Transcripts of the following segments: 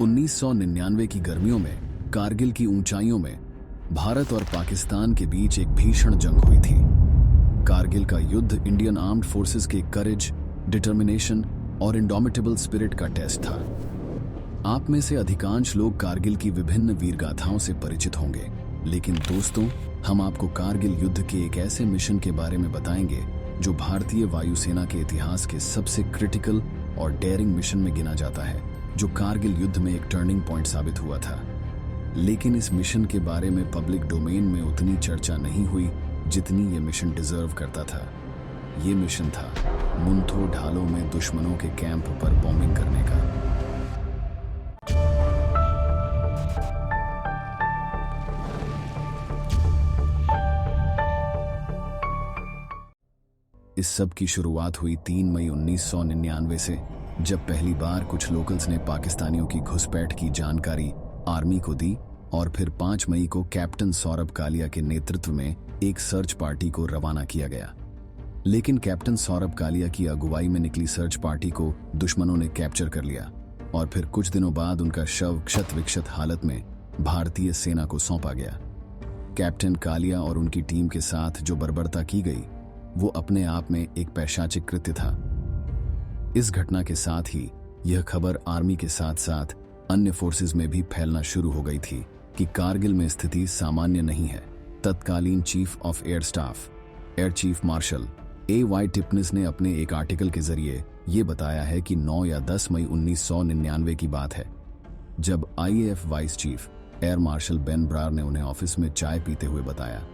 1999 की गर्मियों में कारगिल की ऊंचाइयों में भारत और पाकिस्तान के बीच एक भीषण जंग हुई थी। कारगिल का युद्ध इंडियन आर्म्ड फोर्सेस के करेज, डिटर्मिनेशन और इंडोमिटेबल स्पिरिट का टेस्ट था। आप में से अधिकांश लोग कारगिल की विभिन्न वीरगाथाओं से परिचित होंगे, लेकिन दोस्तों, हम आपको कारगिल युद्ध के एक ऐसे मिशन के बारे में बताएंगे जो भारतीय वायुसेना के इतिहास के सबसे क्रिटिकल और डेयरिंग मिशन में गिना जाता है, जो कारगिल युद्ध में एक टर्निंग पॉइंट साबित हुआ था। लेकिन इस मिशन के बारे में पब्लिक डोमेन में उतनी चर्चा नहीं हुई जितनी ये मिशन डिजर्व करता था। ये मिशन था मुंथो ढालों में दुश्मनों के कैंप पर बॉम्बिंग करने का। इस सब की शुरुआत हुई 3 मई 1999 से, जब पहली बार कुछ लोकल्स ने पाकिस्तानियों की घुसपैठ की जानकारी आर्मी को दी, और फिर 5 मई को कैप्टन सौरभ कालिया के नेतृत्व में एक सर्च पार्टी को रवाना किया गया। लेकिन कैप्टन सौरभ कालिया की अगुवाई में निकली सर्च पार्टी को दुश्मनों ने कैप्चर कर लिया, और फिर कुछ दिनों बाद उनका शव क्षत विक्षत हालत में भारतीय सेना को सौंपा गया। कैप्टन कालिया और उनकी टीम के साथ जो बर्बरता की गई, वो अपने आप में एक पैशाचिक कृत्य था। इस घटना के साथ ही यह खबर आर्मी के साथ साथ अन्य फोर्सेस में भी फैलना शुरू हो गई थी कि कारगिल में स्थिति सामान्य नहीं है। तत्कालीन chief of air staff, air chief marshal A.Y. टिप्निस ने अपने एक आर्टिकल के जरिए ये बताया है कि 9 या 10 मई 1999 की बात है, जब IAF vice chief air marshal Ben Brar ने उन्हें ऑफिस में चाय पीते हुए बताया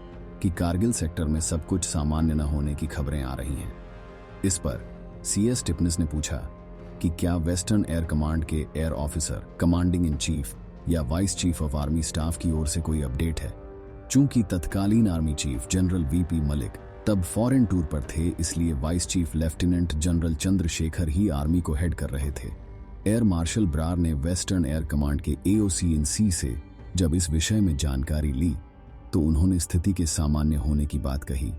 कि कारगिल सेक्टर में सब कुछ सामान्य न होने की खबरें आ रही हैं। इस पर CS टिप्निस ने पूछा कि क्या वेस्टर्न एयर कमांड के air officer, commanding in chief या vice chief of army staff की ओर से कोई अपडेट है। चूंकि तत्कालीन army chief general VP Malik तब फॉरेन टूर पर थे, इसलिए vice chief lieutenant general Chandrashekhar ही आर्मी को हेड कर रहे थे। एयर मार्शल ब्रार ने वेस्टर्न एयर कमांड के AOC इन C से जब इस विषय में जानकारी ली, तो उन्होंने स्थिति के सामान्य होने की बात कही।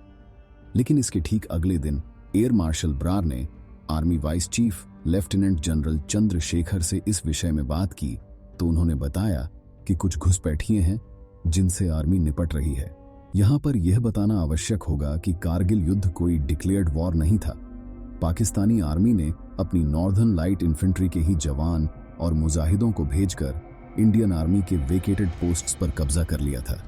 लेकिन इसके ठीक अगले दिन एयर मार्शल ब्रार ने army vice chief lieutenant general Chandrashekhar से इस विषय में बात की, तो उन्होंने बताया कि कुछ घुसपैठिए हैं जिनसे आर्मी निपट रही है। यहां पर यह बताना आवश्यक होगा कि कारगिल युद्ध कोई डिक्लेयर्ड वॉर नहीं था। पाकिस्तानी आर्मी ने अपनी नॉर्दर्न लाइट इन्फेंट्री के ही जवान और मुजाहिदों को भेजकर इंडियन आर्मी के वेकेटेड पोस्ट्स पर कब्जा कर लिया था,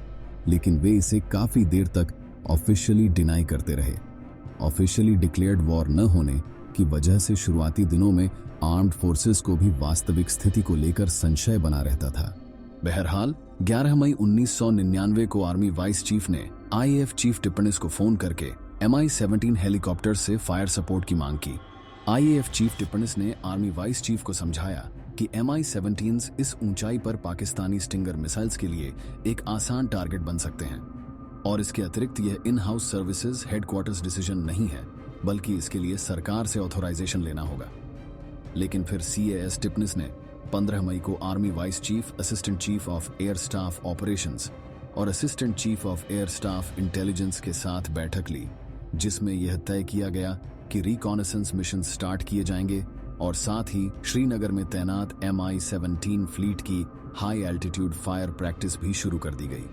लेकिन वे इसे काफी देर तक ऑफिशियली डिनाई करते रहे। ऑफिशियली डिक्लेयर्ड वॉर न होने की वजह से शुरुआती दिनों में आर्म्ड फोर्सेस को भी वास्तविक स्थिति को लेकर संशय बना रहता था। बहरहाल 11 मई 1999 को आर्मी वाइस चीफ ने IAF चीफ टिप्निस को फोन करके Mi-17 हेलीकॉप्टर से फायर सपोर्ट की मांग की। IAF चीफ टिप्निस ने आर्मी वाइस चीफ को समझाया कि Mi-17s इस ऊंचाई पर पाकिस्तानी स्टिंगर मिसाइल्स के लिए एक आसान टारगेट बन सकते हैं, और इसके अतिरिक्त यह in house services headquarters decision नहीं है, बल्कि इसके लिए सरकार से ऑथोराइजेशन लेना होगा। लेकिन फिर CAS टिप्निस ने 15 मई को army vice chief, assistant chief of air staff operations और assistant chief of air staff intelligence के साथ बैठक ली, जिसमें यह तय किया गया कि रिकॉनेसेंस मिशन स्टार्ट किए जाएंगे, और साथ ही श्रीनगर में तैनात Mi-17 फ्लीट की हाई एल्टीट्यूड फायर प्रैक्टिस भी शुरू कर दी गई।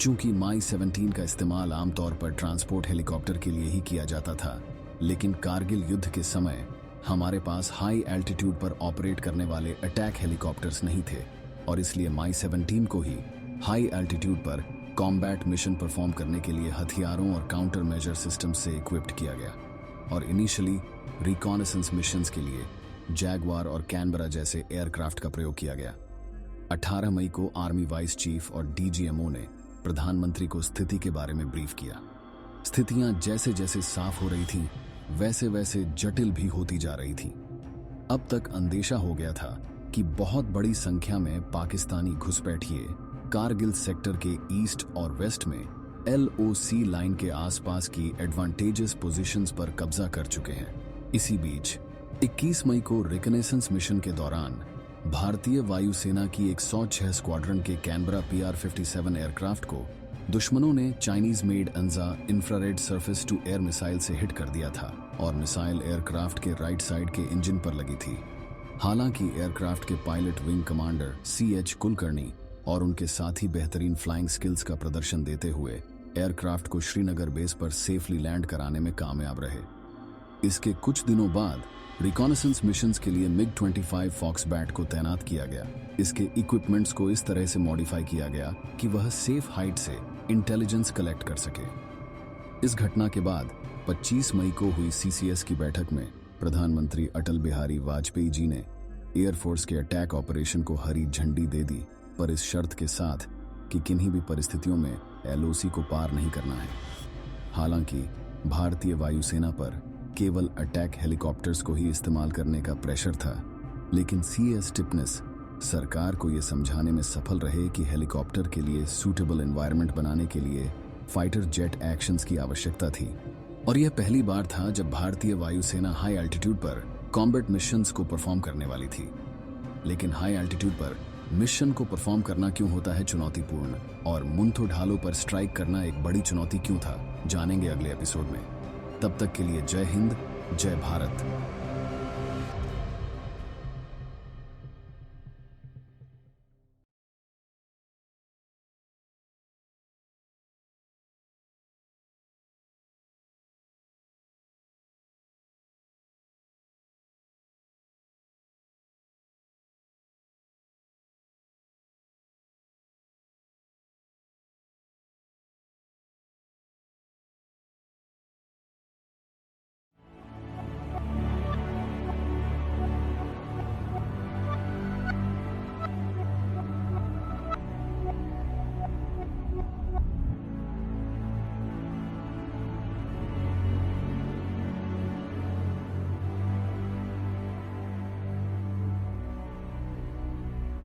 चूंकि Mi-17 का इस्तेमाल आमतौर पर ट्रांसपोर्ट हेलीकॉप्टर के लिए ही किया जाता था, लेकिन कारगिल युद्ध के समय हमारे पास हाई एल्टीट्यूड पर ऑपरेट करने वाले अटैक हेलीकॉप्टर्स नहीं थे, और इसलिए Mi-17 को ही हाई एल्टीट्यूड पर कॉम्बैट मिशन परफॉर्म करने के लिए हथियारों और काउंटर मेजर सिस्टम से इक्विप्ड किया गया, और इनिशियली रिकॉनेसेंस मिशंस के लिए जैगवार और कैनबरा जैसे एयरक्राफ्ट का प्रयोग किया गया। 18 मई को आर्मी वाइस चीफ और DGMO ने प्रधानमंत्री को स्थिति के बारे में ब्रीफ किया। स्थितियां जैसे जैसे साफ हो रही थीं, वैसे वैसे जटिल भी होती जा रही थी। अब तक अंदेशा हो गया था कि बहुत बड़ी संख्या में पाकिस्तानी घुसपैठिए कारगिल सेक्टर के ईस्ट और वेस्ट में LOC लाइन के आसपास की एडवांटेजेस पोजीशंस पर कब्जा कर चुके हैं। इसी बीच 21 मई को रिकनेसेंस मिशन के दौरान भारतीय वायुसेना की 106 स्क्वाड्रन के कैनबरा PR-57 एयरक्राफ्ट को दुश्मनों ने Chinese made Anza infrared surface to air missile से हिट कर दिया था, और मिसाइल एयरक्राफ्ट के राइट साइड के इंजन पर लगी थी। हालांकि एयरक्राफ्ट के pilot wing commander CH Kulkarni और उनके साथी बेहतरीन फ्लाइंग स्किल्स का प्रदर्शन देते हुए एयरक्राफ्ट को श्रीनगर बेस पर सेफली लैंड कराने में कामयाब रहे। इसके कुछ दिनों बाद रिकॉनेसेंस मिशंस के लिए MiG-25 फॉक्सबैट को तैनात किया गया। इसके इक्विपमेंट्स को इस तरह से मॉडिफाई किया गया कि वह सेफ हाइट से इंटेलिजेंस कलेक्ट कर सके। इस घटना के बाद 25 मई को हुई CCS की बैठक में प्रधानमंत्री अटल बिहारी वाजपेयी जी ने एयरफोर्स के अटैक ऑपरेशन को हरी झंडी दे दी, पर इस शर्त के साथ कि किन्हीं भी परिस्थितियों में LOC को पार नहीं करना है। हालांकि भारतीय वायुसेना पर केवल अटैक हेलीकॉप्टर्स को ही इस्तेमाल करने का प्रेशर था, लेकिन CS टिपनेस सरकार को यह समझाने में सफल रहे कि हेलीकॉप्टर के लिए सूटेबल एनवायरनमेंट बनाने के लिए फाइटर जेट एक्शंस की आवश्यकता थी। और यह पहली बार था जब भारतीय वायुसेना हाई एल्टीट्यूड पर कॉम्बैट मिशंस को परफॉर्म करने वाली थी। लेकिन हाई एल्टीट्यूड पर मिशन को परफॉर्म करना क्यों होता है चुनौतीपूर्ण, और मुंथो ढालों पर स्ट्राइक करना एक बड़ी चुनौती क्यों था, जानेंगे अगले एपिसोड में। तब तक के लिए जय हिंद, जय भारत।